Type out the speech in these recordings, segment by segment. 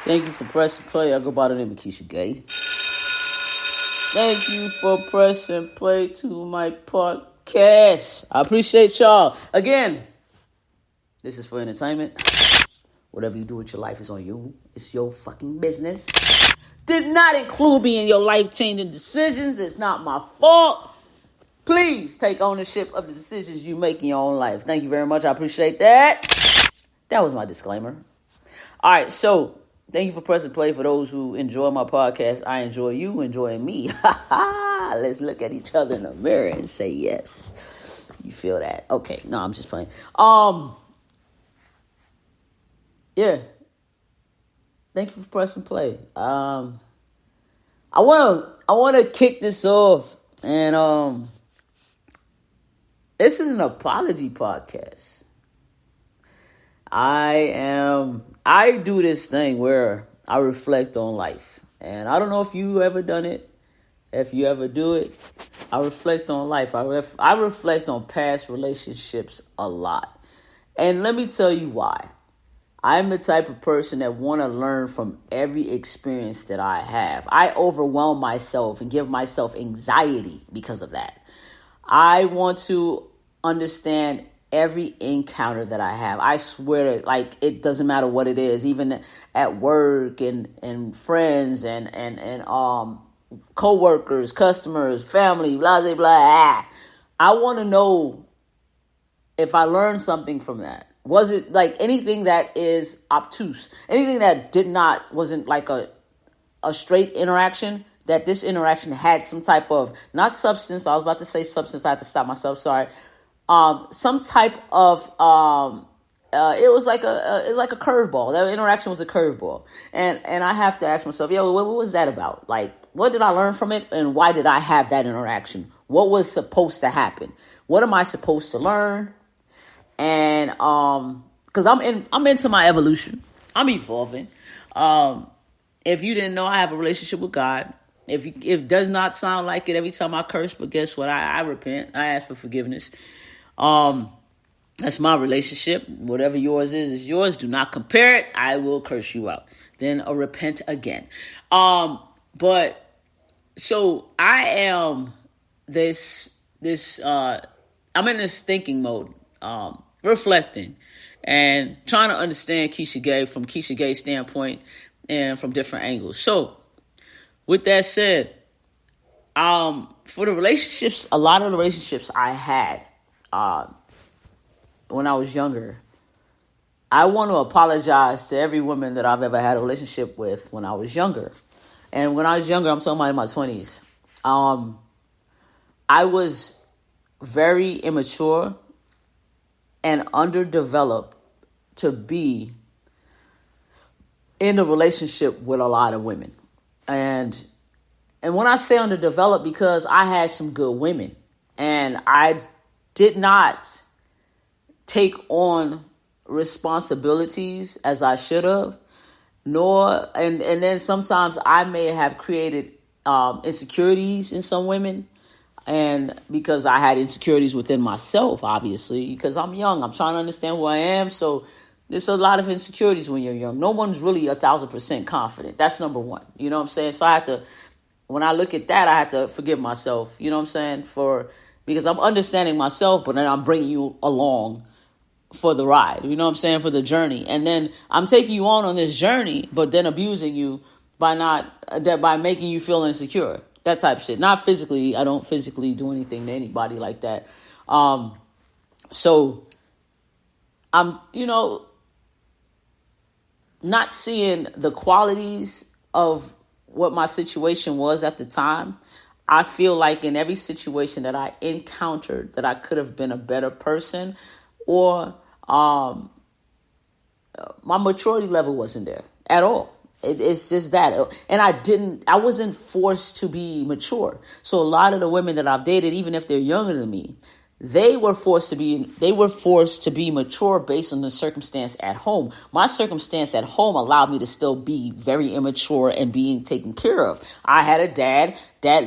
Thank you for pressing play. I go by the name of Keisha Gay. Thank you for pressing play to my podcast. I appreciate y'all. Again, this is for entertainment. Whatever you do with your life is on you. It's your fucking business. Did not include me in your life-changing decisions. It's not my fault. Please take ownership of the decisions you make in your own life. Thank you very much. I appreciate that. That was my disclaimer. All right, so thank you for pressing play. For those who enjoy my podcast, I enjoy you enjoying me. Let's look at each other in the mirror and say yes. You feel that? Okay, no, I'm just playing. Yeah. Thank you for pressing play. I want to kick this off, and this is an apology podcast. I do this thing where I reflect on life, and I don't know if you ever done it. If you ever do it, I reflect on life. I reflect on past relationships a lot, and let me tell you why. I'm the type of person that want to learn from every experience that I have. I overwhelm myself and give myself anxiety because of that. I want to understand every encounter that I have. I swear, like, it doesn't matter what it is, even at work and friends and co-workers, customers, family, blah, blah, blah. I want to know if I learned something from that. Was it like anything that is obtuse, anything that wasn't like a straight interaction, that this interaction had some type of, not substance, I was about to say substance, I had to stop myself, sorry. Some type of, it was like a curveball. That interaction was a curveball. And I have to ask myself, what was that about? Like, what did I learn from it? And why did I have that interaction? What was supposed to happen? What am I supposed to learn? And because I'm into my evolution, I'm evolving. If you didn't know, I have a relationship with God. If it does not sound like it every time I curse, but guess what? I repent. I ask for forgiveness. That's my relationship. Whatever yours is yours. Do not compare it. I will curse you out. Then repent again. But so I am I'm in this thinking mode. Reflecting and trying to understand Keisha Gay from Keisha Gay's standpoint and from different angles. So with that said, for the relationships, a lot of the relationships I had when I was younger, I want to apologize to every woman that I've ever had a relationship with when I was younger. And when I was younger, I'm talking about in my 20s. I was very immature and underdeveloped to be in a relationship with a lot of women. And when I say underdeveloped, because I had some good women and I did not take on responsibilities as I should have, and then sometimes I may have created insecurities in some women. And because I had insecurities within myself, obviously, because I'm young, I'm trying to understand who I am. So there's a lot of insecurities when you're young. No one's really 1,000% confident. That's number one. You know what I'm saying? So when I look at that, I have to forgive myself. You know what I'm saying? Because I'm understanding myself, but then I'm bringing you along for the ride. You know what I'm saying? For the journey. And then I'm taking you on this journey, but then abusing you by making you feel insecure. That type of shit. Not physically. I don't physically do anything to anybody like that. So I'm, not seeing the qualities of what my situation was at the time. I feel like in every situation that I encountered that I could have been a better person, or my maturity level wasn't there at all. It's just that. And I wasn't forced to be mature. So a lot of the women that I've dated, even if they're younger than me, they were forced to be mature based on the circumstance at home. My circumstance at home allowed me to still be very immature and being taken care of. I had a dad that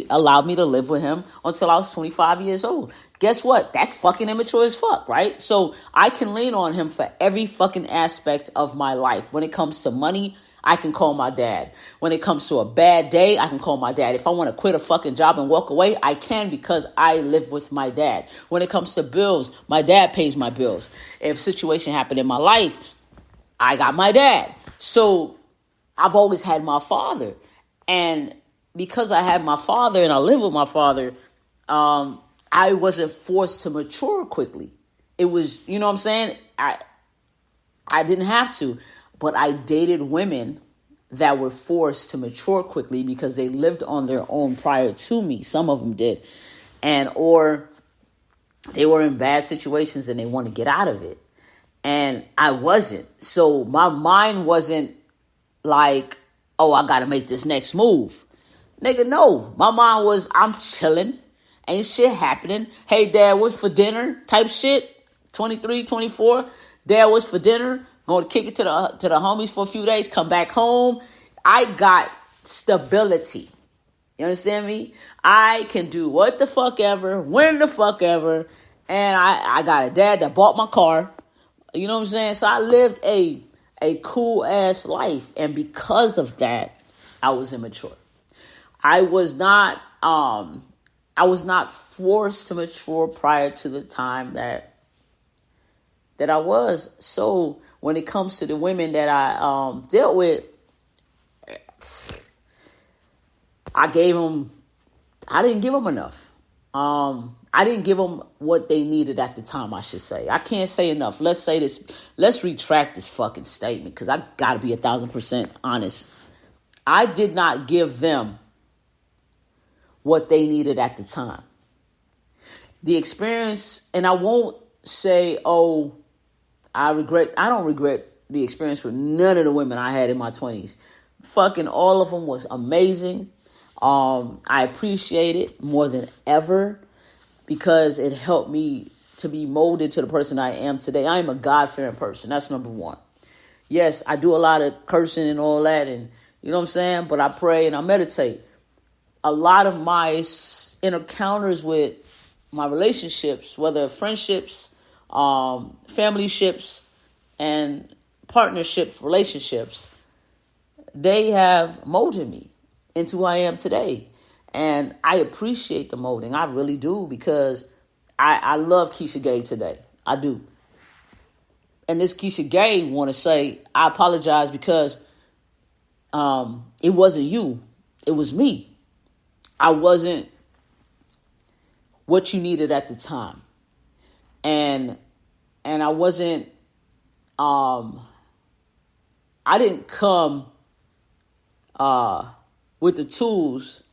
allowed me to live with him until I was 25 years old. Guess what? That's fucking immature as fuck, right? So I can lean on him for every fucking aspect of my life. When it comes to money, I can call my dad. When it comes to a bad day, I can call my dad. If I want to quit a fucking job and walk away, I can, because I live with my dad. When it comes to bills, my dad pays my bills. If a situation happened in my life, I got my dad. So I've always had my father. And because I had my father and I live with my father, I wasn't forced to mature quickly. It was, you know what I'm saying? I didn't have to, but I dated women that were forced to mature quickly because they lived on their own prior to me. Some of them did. Or they were in bad situations and they want to get out of it. And I wasn't. So my mind wasn't like, oh, I got to make this next move. Nigga, no. My mind was, I'm chilling. Ain't shit happening. Hey, Dad, what's for dinner? Type shit. 23, 24. Dad, what's for dinner? Going to kick it to the homies for a few days. Come back home. I got stability. You understand me? I can do what the fuck ever, when the fuck ever. And I got a dad that bought my car. You know what I'm saying? So I lived a cool ass life. And because of that, I was immature. I was not forced to mature prior to the time that I was. So when it comes to the women that I dealt with, I didn't give them enough. I didn't give them what they needed at the time, I should say. I can't say enough. Let's say this. Let's retract this fucking statement, because I got to be 1,000% honest. I did not give them what they needed at the time. The experience, and I won't say, oh, I don't regret the experience with none of the women I had in my 20s. Fucking all of them was amazing. I appreciate it more than ever because it helped me to be molded to the person I am today. I am a God-fearing person. That's number one. Yes, I do a lot of cursing and all that, and you know what I'm saying? But I pray and I meditate. A lot of my encounters with my relationships, whether friendships, family ships, and partnership relationships, they have molded me into who I am today. And I appreciate the molding. I really do, because I love Keisha Gay today. I do. And this Keisha Gay want to say, I apologize because it wasn't you. It was me. I wasn't what you needed at the time. And I wasn't, I didn't come with the tools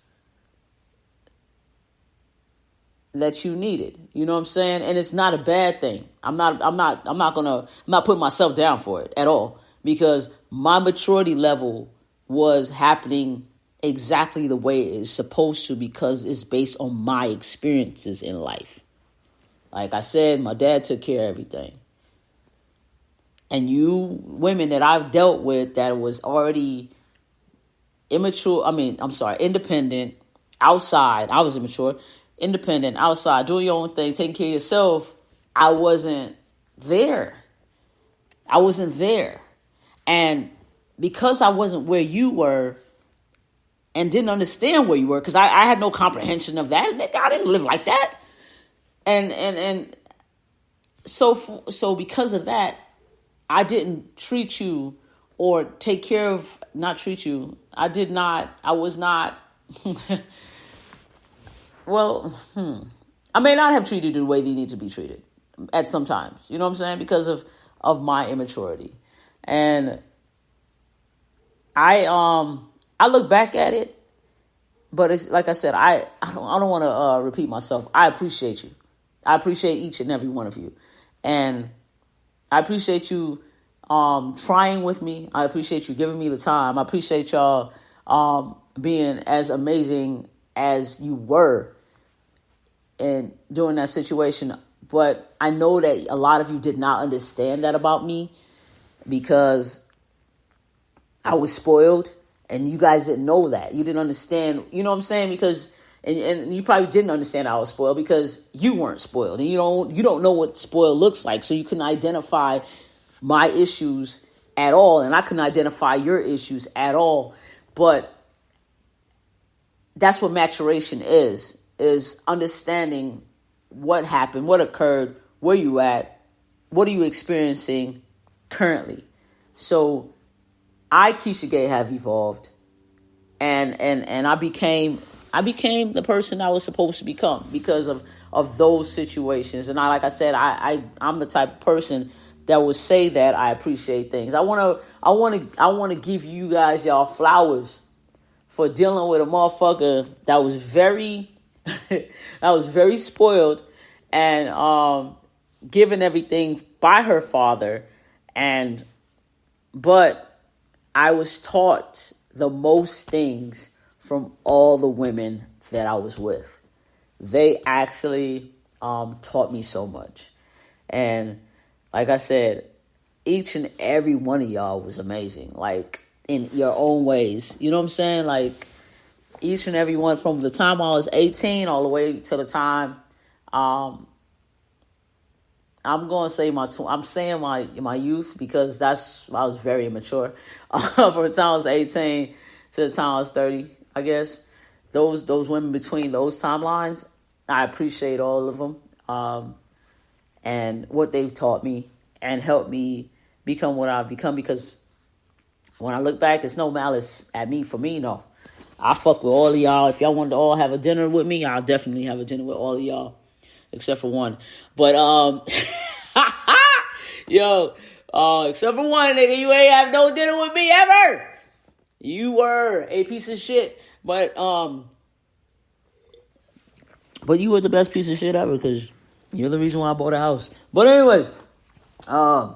that you needed. You know what I'm saying? And it's not a bad thing. I'm not putting myself down for it at all, because my maturity level was happening exactly the way it is supposed to, because it's based on my experiences in life. Like I said, my dad took care of everything. And you women that I've dealt with that was already independent, outside. I was immature, independent, outside, doing your own thing, taking care of yourself. I wasn't there. And because I wasn't where you were and didn't understand where you were, because I had no comprehension of that. Nigga, I didn't live like that. And so because of that, I didn't treat you or take care of, not treat you. I was not, well, I may not have treated you the way they need to be treated at some times. You know what I'm saying? Because of my immaturity. And I look back at it, but it's, like I said, I don't want to repeat myself. I appreciate you. I appreciate each and every one of you. And I appreciate you trying with me. I appreciate you giving me the time. I appreciate y'all being as amazing as you were in doing that situation. But I know that a lot of you did not understand that about me, because I was spoiled, and you guys didn't know that. You didn't understand, you know what I'm saying? Because and you probably didn't understand I was spoiled because you weren't spoiled, and you don't know what spoiled looks like. So you can identify my issues at all, and I couldn't identify your issues at all. But that's what maturation is understanding what happened, what occurred, where you at, what are you experiencing currently. So I, Keisha Gay, have evolved, and I became the person I was supposed to become because of those situations. And like I said, I'm the type of person that would say that I appreciate things. I wanna give you guys y'all flowers for dealing with a motherfucker that was very spoiled and given everything by her father, but I was taught the most things from all the women that I was with. They actually taught me so much. And like I said, each and every one of y'all was amazing, like in your own ways. You know what I'm saying? Like each and every one, from the time I was 18 all the way to the time, I'm going to say I'm saying my youth because I was very immature. From the time I was 18 to the time I was 30, I guess. Those women between those timelines, I appreciate all of them. And what they've taught me and helped me become what I've become, because when I look back, it's no malice at me. For me, no. I fuck with all of y'all. If y'all wanted to all have a dinner with me, I'll definitely have a dinner with all of y'all, except for one. But, except for one, nigga, you ain't have no dinner with me ever. You were a piece of shit. But you were the best piece of shit ever, because you're the reason why I bought a house. But anyways, I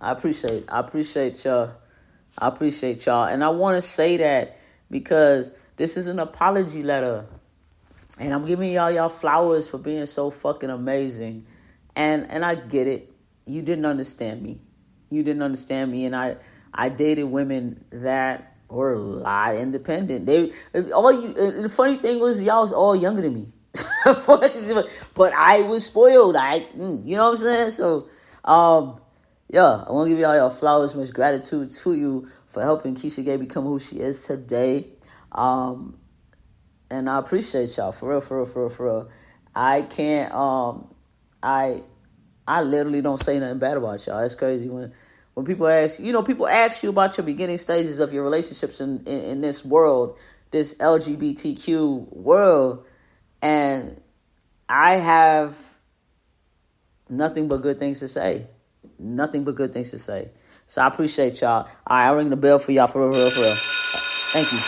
appreciate y'all. I appreciate y'all. And I want to say that because this is an apology letter. And I'm giving y'all flowers for being so fucking amazing. And I get it. You didn't understand me. And I dated women that were a lot independent. The funny thing was, y'all was all younger than me. But I was spoiled. You know what I'm saying? So, I want to give y'all flowers. Much gratitude to you for helping Keisha Gay become who she is today. And I appreciate y'all for real. I can't. I literally don't say nothing bad about y'all. That's crazy when people ask. People ask you about your beginning stages of your relationships in this world, this LGBTQ world, and I have nothing but good things to say. So I appreciate y'all. All right, I'll ring the bell for y'all for real. Thank you.